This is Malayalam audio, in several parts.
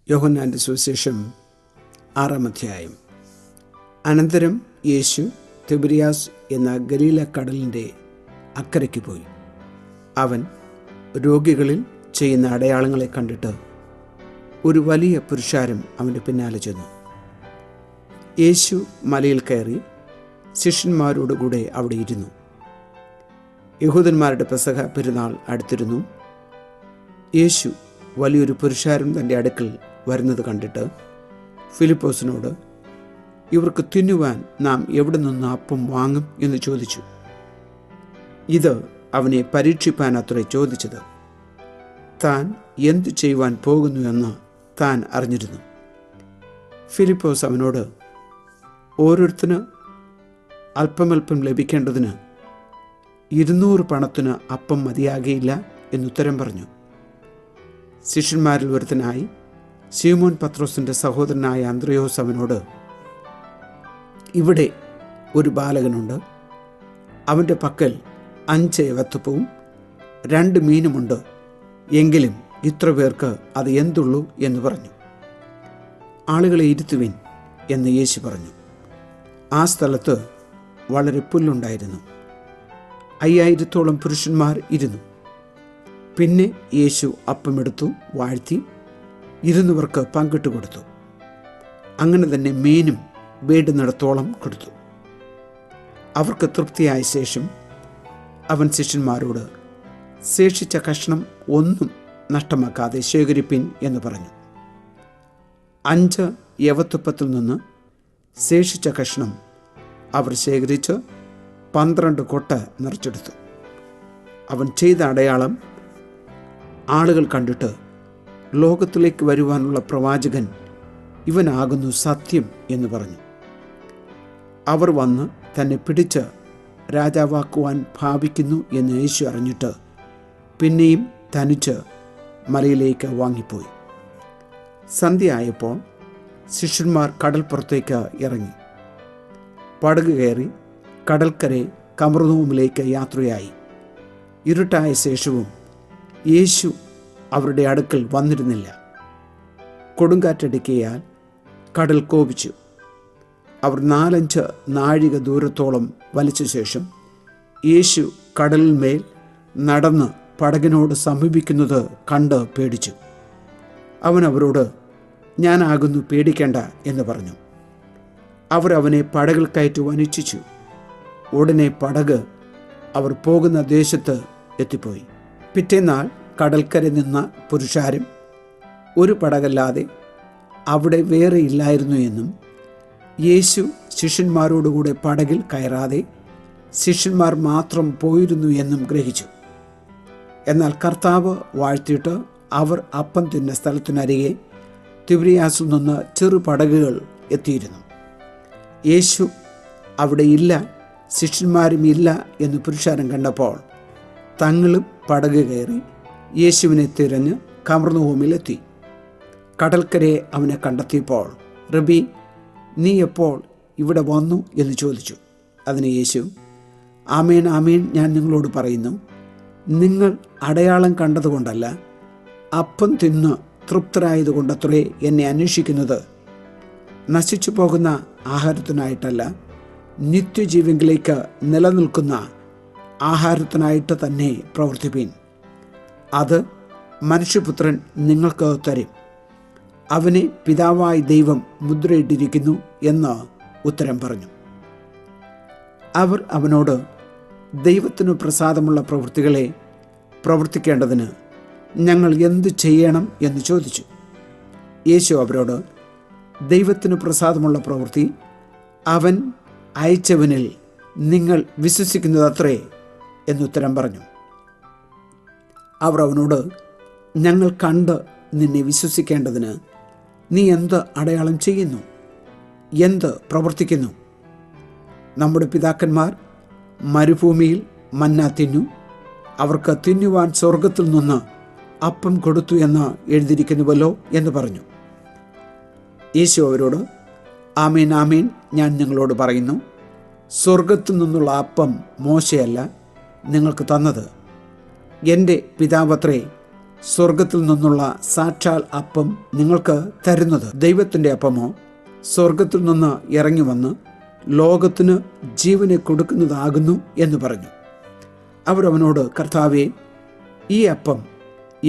യോഹന്നാൻ്റെ സുവിശേഷം 6-ാം അധ്യായം. അനന്തരം യേശു തിബരിയാസ് എന്ന ഗലീല കടലിൻ്റെ അക്കരയ്ക്ക് പോയി. അവൻ രോഗികളിൽ ചെയ്യുന്ന അടയാളങ്ങളെ കണ്ടിട്ട് ഒരു വലിയ പുരുഷാരം അവൻ്റെ പിന്നാലെ ചെന്നു. യേശു മലയിൽ കയറി ശിഷ്യന്മാരോടുകൂടെ അവിടെ ഇരുന്നു. യഹൂദന്മാരുടെ പെസഹ പെരുന്നാൾ അടുത്തിരുന്നു. യേശു വലിയൊരു പുരുഷാരം തൻ്റെ അടുക്കൽ വരുന്നത് കണ്ടിട്ട് ഫിലിപ്പോസിനോട്, ഇവർക്ക് തിന്നുവാൻ നാം എവിടെ നിന്ന് അപ്പം വാങ്ങും എന്ന് ചോദിച്ചു. ഇത് അവനെ പരീക്ഷിപ്പാൻ അത്രേ ചോദിച്ചത്. താൻ എന്തു ചെയ്യുവാൻ പോകുന്നു എന്ന് താൻ അറിഞ്ഞിരുന്നു. ഫിലിപ്പോസ് അവനോട്, ഓരോരുത്തന് അല്പമല്പം ലഭിക്കേണ്ടതിന് 200 പണത്തിന് അപ്പം മതിയാകയില്ല എന്നുത്തരം പറഞ്ഞു. ശിഷ്യന്മാരിൽ ഒരുത്തനായി ശീമോൻ പത്രോസിൻ്റെ സഹോദരനായ അന്ത്രയോസ് അവനോട്, ഇവിടെ ഒരു ബാലകനുണ്ട്. അവൻ്റെ പക്കൽ 5 യവത്തപ്പവും 2 മീനുമുണ്ട്. എങ്കിലും ഇത്ര പേർക്ക് അത് എന്തുള്ളൂ എന്ന് പറഞ്ഞു. ആളുകളെ ഇരുത്തുവിൻ എന്ന് യേശു പറഞ്ഞു. ആ സ്ഥലത്ത് വളരെ പുല്ലുണ്ടായിരുന്നു. 5000-ഓളം പുരുഷന്മാർ ഇരുന്നു. പിന്നെ യേശു അപ്പമെടുത്തു, വാഴ്ത്തി ഇരുന്നവർക്ക് പങ്കിട്ട് കൊടുത്തു. അങ്ങനെ തന്നെ മീനും വേണ്ടുന്നിടത്തോളം കൊടുത്തു. അവർക്ക് തൃപ്തിയായ ശേഷം അവൻ ശിഷ്യന്മാരോട്, ശേഷിച്ച കഷ്ണം ഒന്നും നഷ്ടമാക്കാതെ ശേഖരിപ്പിൻ എന്ന് പറഞ്ഞു. 5 യവത്തപ്പത്തിൽ നിന്ന് ശേഷിച്ച കഷ്ണം അവർ ശേഖരിച്ച് 12 കൊട്ട നിറച്ചെടുത്തു. അവൻ ചെയ്ത അടയാളം ആളുകൾ കണ്ടിട്ട്, ലോകത്തിലേക്ക് വരുവാനുള്ള പ്രവാചകൻ ഇവനാകുന്നു സത്യം എന്ന് പറഞ്ഞു. അവർ വന്ന് തന്നെ പിടിച്ച് രാജാവാക്കുവാൻ ഭാവിക്കുന്നു എന്ന് യേശു അറിഞ്ഞിട്ട് പിന്നെയും തനിച്ച് മലയിലേക്ക് വാങ്ങിപ്പോയി. സന്ധ്യയായപ്പോൾ ശിഷ്യന്മാർ കടൽപ്പുറത്തേക്ക് ഇറങ്ങി. പടക് കയറി കടൽക്കരെ കഫർന്നഹൂമിലേക്ക് യാത്രയായി. ഇരുട്ടായ ശേഷവും യേശു അവരുടെ അടുക്കൽ വന്നിരുന്നില്ല. കൊടുങ്കാറ്റടിക്കയാൽ കടൽ കോപിച്ചു. അവർ 4-5 നാഴിക ദൂരത്തോളം വലിച്ച ശേഷം യേശു കടലിന്മേൽ നടന്ന് പടകിനോട് സമീപിക്കുന്നത് കണ്ട് പേടിച്ചു. അവൻ അവരോട്, ഞാനാകുന്നു, പേടിക്കേണ്ട എന്ന് പറഞ്ഞു. അവർ അവനെ പടകിൽ കയറ്റുവാൻ ഇച്ഛിച്ചു. ഉടനെ പടക് അവർ പോകുന്ന ദേശത്ത് എത്തിപ്പോയി. പിറ്റേന്നാൾ കടൽക്കര നിന്ന പുരുഷാരം ഒരു പടകല്ലാതെ അവിടെ വേറെ ഇല്ലായിരുന്നു എന്നും യേശു ശിഷ്യന്മാരോടുകൂടെ പടകിൽ കയറാതെ ശിഷ്യന്മാർ മാത്രം പോയിരുന്നു എന്നും ഗ്രഹിച്ചു. എന്നാൽ കർത്താവ് വാഴ്ത്തിയിട്ട് അവർ അപ്പം തിന്ന സ്ഥലത്തിനരികെ തിബരിയാസിൽ നിന്ന് ചെറു പടകുകൾ എത്തിയിരുന്നു. യേശു അവിടെ ഇല്ല, ശിഷ്യന്മാരും ഇല്ല എന്ന് പുരുഷാരം കണ്ടപ്പോൾ തങ്ങളും പടക് കയറി യേശുവിനെ തിരഞ്ഞ് കഫർന്നഹൂമിലെത്തി. കടൽക്കരെ അവനെ കണ്ടെത്തിയപ്പോൾ, റബി, നീ എപ്പോൾ ഇവിടെ വന്നു എന്ന് ചോദിച്ചു. അതിന് യേശു, ആമേൻ ആമേൻ, ഞാൻ നിങ്ങളോട് പറയുന്നു, നിങ്ങൾ അടയാളം കണ്ടതുകൊണ്ടല്ല, അപ്പം തിന്ന് തൃപ്തരായതുകൊണ്ടത്രേ എന്നെ അന്വേഷിക്കുന്നത്. നശിച്ചു പോകുന്ന ആഹാരത്തിനായിട്ടല്ല, നിത്യജീവങ്കിലേക്ക് നിലനിൽക്കുന്ന ആഹാരത്തിനായിട്ട് തന്നെ പ്രവർത്തിപ്പീൻ. അത് മനുഷ്യപുത്രൻ നിങ്ങൾക്ക് തരും. അവനെ പിതാവായ ദൈവം മുദ്രയിട്ടിരിക്കുന്നു എന്ന് ഉത്തരം പറഞ്ഞു. അവർ അവനോട്, ദൈവത്തിനു പ്രസാദമുള്ള പ്രവൃത്തികളെ പ്രവർത്തിക്കേണ്ടതിന് ഞങ്ങൾ എന്തു ചെയ്യണം എന്ന് ചോദിച്ചു. യേശു അവരോട്, ദൈവത്തിനു പ്രസാദമുള്ള പ്രവൃത്തി അവൻ അയച്ചവനിൽ നിങ്ങൾ വിശ്വസിക്കുന്നതത്രേ എന്നുത്തരം പറഞ്ഞു. അവർ അവനോട്, ഞങ്ങൾ കണ്ട് നിന്നെ വിശ്വസിക്കേണ്ടതിന് നീ എന്ത് അടയാളം ചെയ്യുന്നു, എന്ത് പ്രവർത്തിക്കുന്നു? നമ്മുടെ പിതാക്കന്മാർ മരുഭൂമിയിൽ മന്ന തിന്നു, അവർക്ക് തിന്നുവാൻ സ്വർഗത്തിൽ നിന്ന് അപ്പം കൊടുത്തു എന്ന് എഴുതിയിരിക്കുന്നുവല്ലോ എന്ന് പറഞ്ഞു. യേശു അവരോട്, ആമേൻ ആമേൻ, ഞാൻ നിങ്ങളോട് പറയുന്നു, സ്വർഗത്തിൽ നിന്നുള്ള അപ്പം മോശയല്ല നിങ്ങൾക്ക് തന്നത്, എൻ്റെ പിതാവത്രേ സ്വർഗത്തിൽ നിന്നുള്ള സാക്ഷാൽ അപ്പം നിങ്ങൾക്ക് തരുന്നത് ദൈവത്തിൻ്റെ അപ്പമോ സ്വർഗത്തിൽ നിന്ന് ഇറങ്ങി വന്ന് ലോകത്തിന് ജീവനെ കൊടുക്കുന്നതാകുന്നു എന്ന് പറഞ്ഞു. അവരവനോട്, കർത്താവേ, ഈ അപ്പം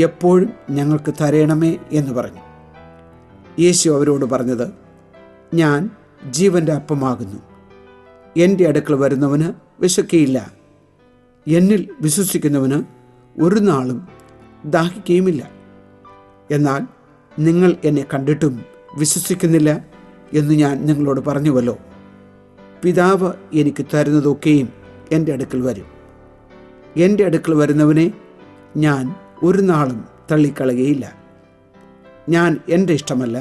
എപ്പോഴും ഞങ്ങൾക്ക് തരണമേ എന്ന് പറഞ്ഞു. യേശു അവരോട് പറഞ്ഞത്, ഞാൻ ജീവൻ്റെ അപ്പമാകുന്നു. എൻ്റെ അടുക്കൽ വരുന്നവന് വിശക്കുകയില്ല. എന്നിൽ വിശ്വസിക്കുന്നവന് ഒരു നാളും ദാഹിക്കുകയുമില്ല. എന്നാൽ നിങ്ങൾ എന്നെ കണ്ടിട്ടും വിശ്വസിക്കുന്നില്ല എന്ന് ഞാൻ നിങ്ങളോട് പറഞ്ഞുവല്ലോ. പിതാവ് എനിക്ക് തരുന്നതൊക്കെയും എൻ്റെ അടുക്കൽ വരും. എൻ്റെ അടുക്കൽ വരുന്നവനെ ഞാൻ ഒരു നാളും തള്ളിക്കളയുകയില്ല. ഞാൻ എൻ്റെ ഇഷ്ടമല്ല,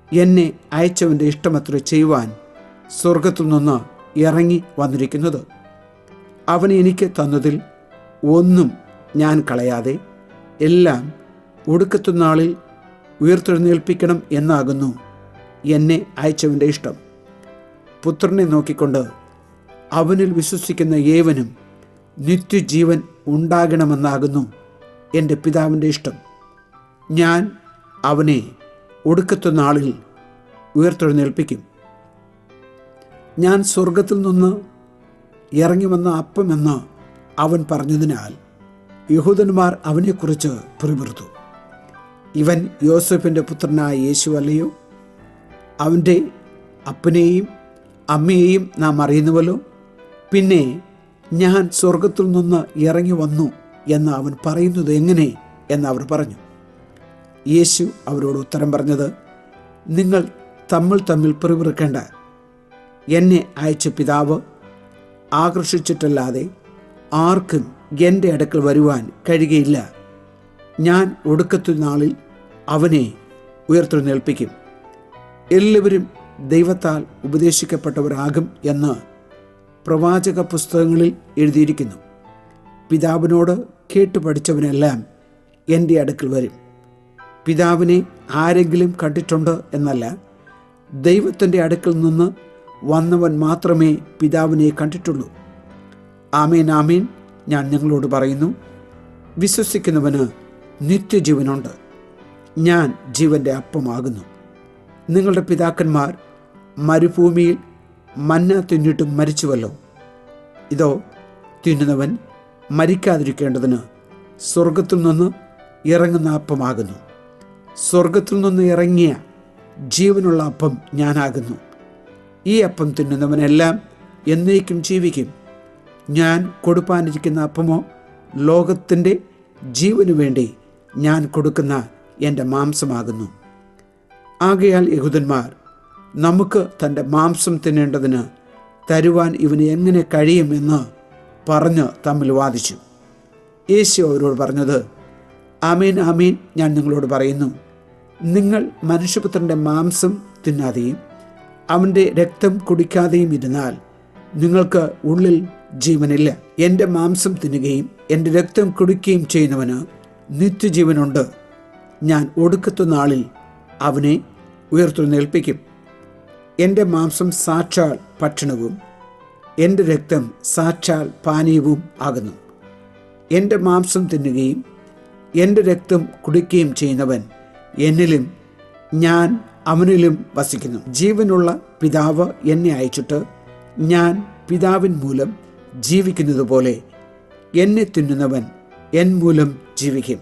എന്നെ അയച്ചവൻ്റെ ഇഷ്ടമത്ര ചെയ്യുവാൻ സ്വർഗത്തിൽ നിന്ന് ഇറങ്ങി വന്നിരിക്കുന്നത്. അവൻ എനിക്ക് തന്നതിൽ ഒന്നും ഞാൻ കളയാതെ എല്ലാം ഒടുക്കത്തെ നാളിൽ ഉയർത്തെഴുന്നേൽപ്പിക്കണം എന്നാകുന്നു എന്നെ അയച്ചവൻ്റെ ഇഷ്ടം. പുത്രനെ നോക്കിക്കൊണ്ട് അവനിൽ വിശ്വസിക്കുന്ന ഏവനും നിത്യജീവൻ ഉണ്ടാകണമെന്നാകുന്നു എൻ്റെ പിതാവിൻ്റെ ഇഷ്ടം. ഞാൻ അവനെ ഒടുക്കത്തെ നാളിൽ ഉയർത്തെഴുന്നേൽപ്പിക്കും. ഞാൻ സ്വർഗത്തിൽ നിന്ന് ഇറങ്ങി വന്ന അപ്പമെന്ന് അവൻ പറഞ്ഞതിനാൽ യഹൂദന്മാർ അവനെക്കുറിച്ച് പിറുപിറുത്തു. ഇവൻ യോസേഫിൻ്റെ പുത്രനായ യേശു അല്ലയോ? അവൻ്റെ അപ്പനെയും അമ്മയെയും നാം അറിയുന്നുവല്ലോ. പിന്നെ ഞാൻ സ്വർഗത്തിൽ നിന്ന് ഇറങ്ങി വന്നു എന്ന് അവൻ പറയുന്നത് എങ്ങനെ എന്ന് അവർ പറഞ്ഞു. യേശു അവരോട് ഉത്തരം പറഞ്ഞത്, നിങ്ങൾ തമ്മിൽ പിറുപിറുക്കേണ്ട. എന്നെ അയച്ച പിതാവ് ആകർഷിച്ചിട്ടല്ലാതെ ആർക്കും എൻ്റെ അടുക്കൽ വരുവാൻ കഴിയുകയില്ല. ഞാൻ ഒടുക്കത്തെ നാളിൽ അവനെ ഉയർത്തെഴുന്നേൽപ്പിക്കും. എല്ലാവരും ദൈവത്താൽ ഉപദേശിക്കപ്പെട്ടവരാകും എന്ന് പ്രവാചക പുസ്തകങ്ങളിൽ എഴുതിയിരിക്കുന്നു. പിതാവിനോട് കേട്ടു പഠിച്ചവനെല്ലാം എൻ്റെ അടുക്കൽ വരും. പിതാവിനെ ആരെങ്കിലും കണ്ടിട്ടുണ്ട് എന്നല്ല, ദൈവത്തിൻ്റെ അടുക്കൽ നിന്ന് വന്നവൻ മാത്രമേ പിതാവിനെ കണ്ടിട്ടുള്ളൂ. ആമേൻ, ആമേൻ, ഞാൻ നിങ്ങളോട് പറയുന്നു, വിശ്വസിക്കുന്നവന് നിത്യജീവനുണ്ട്. ഞാൻ ജീവൻ്റെ അപ്പമാകുന്നു. നിങ്ങളുടെ പിതാക്കന്മാർ മരുഭൂമിയിൽ മന്ന തിന്നിട്ടും മരിച്ചുവല്ലോ. ഇതോ തിന്നുന്നവൻ മരിക്കാതിരിക്കേണ്ടതിന് സ്വർഗത്തിൽ നിന്ന് ഇറങ്ങുന്ന അപ്പമാകുന്നു. സ്വർഗത്തിൽ നിന്ന് ഇറങ്ങിയ ജീവനുള്ള അപ്പം ഞാനാകുന്നു. ഈ അപ്പം തിന്നുന്നവനെല്ലാം എന്നേക്കും ജീവിക്കും. ഞാൻ കൊടുപ്പാനിരിക്കുന്ന അപ്പമോ ലോകത്തിൻ്റെ ജീവനു വേണ്ടി ഞാൻ കൊടുക്കുന്ന എൻ്റെ മാംസമാകുന്നു. ആകയാൽ യഹൂദന്മാർ നമുക്ക് തൻ്റെ മാംസം തിന്നേണ്ടതിന് തരുവാൻ ഇവന് എങ്ങനെ കഴിയുമെന്ന് പറഞ്ഞ് തമ്മിൽ വാദിച്ചു. യേശു അവരോട് പറഞ്ഞത്, ആമേൻ, ആമേൻ, ഞാൻ നിങ്ങളോട് പറയുന്നു, നിങ്ങൾ മനുഷ്യപുത്രൻ്റെ മാംസം തിന്നാതെയും അവൻ്റെ രക്തം കുടിക്കാതെയും ഇരുന്നാൽ നിങ്ങൾക്ക് ഉള്ളിൽ ജീവനില്ല. എൻ്റെ മാംസം തിന്നുകയും എൻ്റെ രക്തം കുടിക്കുകയും ചെയ്യുന്നവന് നിത്യജീവനുണ്ട്. ഞാൻ ഒടുക്കത്തെ നാളിൽ അവനെ ഉയർത്തെഴുന്നേൽപ്പിക്കും. എൻ്റെ മാംസം സാക്ഷാൽ ഭക്ഷണവും എൻ്റെ രക്തം സാക്ഷാൽ പാനീയവും ആകുന്നു. എൻ്റെ മാംസം തിന്നുകയും എൻ്റെ രക്തം കുടിക്കുകയും ചെയ്യുന്നവൻ എന്നിലും ഞാൻ അവനിലും വസിക്കുന്നു. ജീവനുള്ള പിതാവ് എന്നെ അയച്ചിട്ട് ഞാൻ പിതാവിൻ മൂലം ജീവിക്കുന്നത് പോലെ എന്നെ തിന്നുന്നവൻ എൻ മൂലം ജീവിക്കും.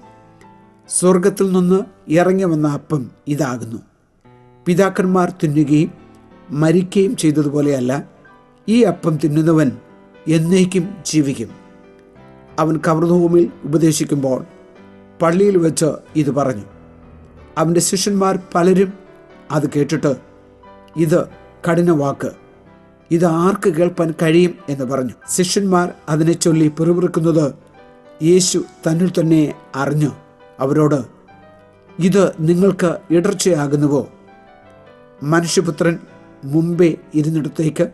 സ്വർഗത്തിൽ നിന്ന് ഇറങ്ങി വന്ന അപ്പം ഇതാകുന്നു. പിതാക്കന്മാർ തിന്നുകയും മരിക്കുകയും ചെയ്തതുപോലെയല്ല, ഈ അപ്പം തിന്നുന്നവൻ എന്നേക്കും ജീവിക്കും. അവൻ കവർന്നഭൂമിയിൽ ഉപദേശിക്കുമ്പോൾ പള്ളിയിൽ വെച്ച് ഇത് പറഞ്ഞു. അവൻ്റെ ശിഷ്യന്മാർ പലരും അത് കേട്ടിട്ട്, ഇത് കഠിനവാക്ക്, ഇത് ആർക്ക് കേൾപ്പാൻ കഴിയും എന്ന് പറഞ്ഞു. ശിഷ്യന്മാർ അതിനെ ചൊല്ലി പിറുപിറുക്കുന്നത് യേശു തന്നിൽ തന്നെ അറിഞ്ഞു അവരോട്, ഇത് നിങ്ങൾക്ക് ഇടർച്ചയാകുന്നുവോ? മനുഷ്യപുത്രൻ മുമ്പേ ഇരുന്നിടത്തേക്ക്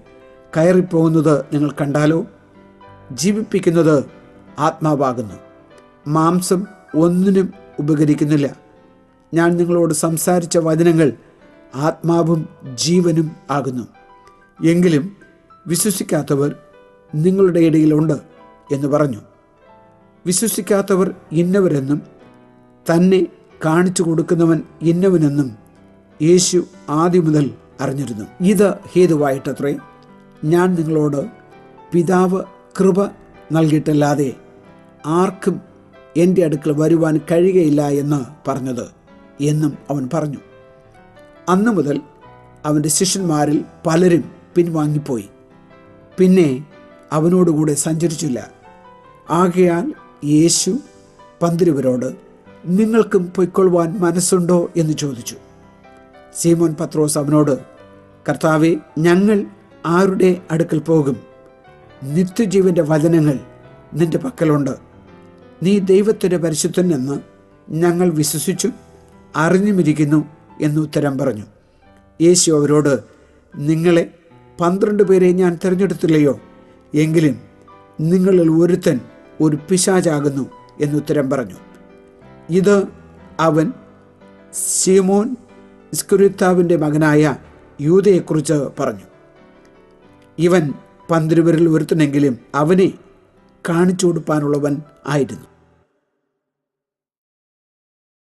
കയറിപ്പോകുന്നത് നിങ്ങൾ കണ്ടാലോ? ജീവിപ്പിക്കുന്നത് ആത്മാവാകുന്നു, മാംസം ഒന്നിനും ഉപകരിക്കുന്നില്ല. ഞാൻ നിങ്ങളോട് സംസാരിച്ച വചനങ്ങൾ ആത്മാവും ജീവനും ആകുന്നു. എങ്കിലും വിശ്വസിക്കാത്തവർ നിങ്ങളുടെ ഇടയിലുണ്ട് എന്ന് പറഞ്ഞു. വിശ്വസിക്കാത്തവർ ഇന്നവരെന്നും തന്നെ കാണിച്ചു കൊടുക്കുന്നവൻ ഇന്നവനെന്നും യേശു ആദ്യം മുതൽ അറിഞ്ഞിരുന്നു. ഇത് ഹേതുവായിട്ടത്രേ ഞാൻ നിങ്ങളോട് പിതാവ് കൃപ നൽകിയിട്ടല്ലാതെ ആർക്കും എൻ്റെ അടുക്കൽ വരുവാൻ കഴിയുകയില്ല എന്ന് പറഞ്ഞത് എന്നും അവൻ പറഞ്ഞു. അന്നു മുതൽ അവൻ്റെ ശിഷ്യന്മാരിൽ പലരും പിൻവാങ്ങിപ്പോയി, പിന്നെ അവനോടുകൂടെ സഞ്ചരിച്ചില്ല. ആകയാൽ യേശു 12 നിങ്ങൾക്കും പൊയ്ക്കൊള്ളുവാൻ മനസ്സുണ്ടോ എന്ന് ചോദിച്ചു. സീമോൻ പത്രോസ് അവനോട്, കർത്താവേ, ഞങ്ങൾ ആരുടെ അടുക്കൽ പോകും? നിത്യജീവൻ്റെ വചനങ്ങൾ നിന്റെ പക്കലുണ്ട്. നീ ദൈവത്തിൻ്റെ പരിശുദ്ധൻ എന്ന് ഞങ്ങൾ വിശ്വസിച്ചു അറിഞ്ഞുമിരിക്കുന്നു എന്ന് ഉത്തരം പറഞ്ഞു. യേശു അവരോട്, നിങ്ങളെ 12 പേരെ ഞാൻ തിരഞ്ഞെടുത്തില്ലയോ? എങ്കിലും നിങ്ങളിൽ ഒരുത്തൻ ഒരു പിശാചാകുന്നു എന്നുത്തരം പറഞ്ഞു. ഇത് അവൻ ശിമോൻ ഇസ്കരിയോത്താവിൻ്റെ മകനായ യൂദയെക്കുറിച്ച് പറഞ്ഞു. ഇവൻ 12 പേരിൽ ഒരുത്തനെങ്കിലും അവനെ കാണിച്ചു കൊടുപ്പാനുള്ളവൻ ആയിരുന്നു.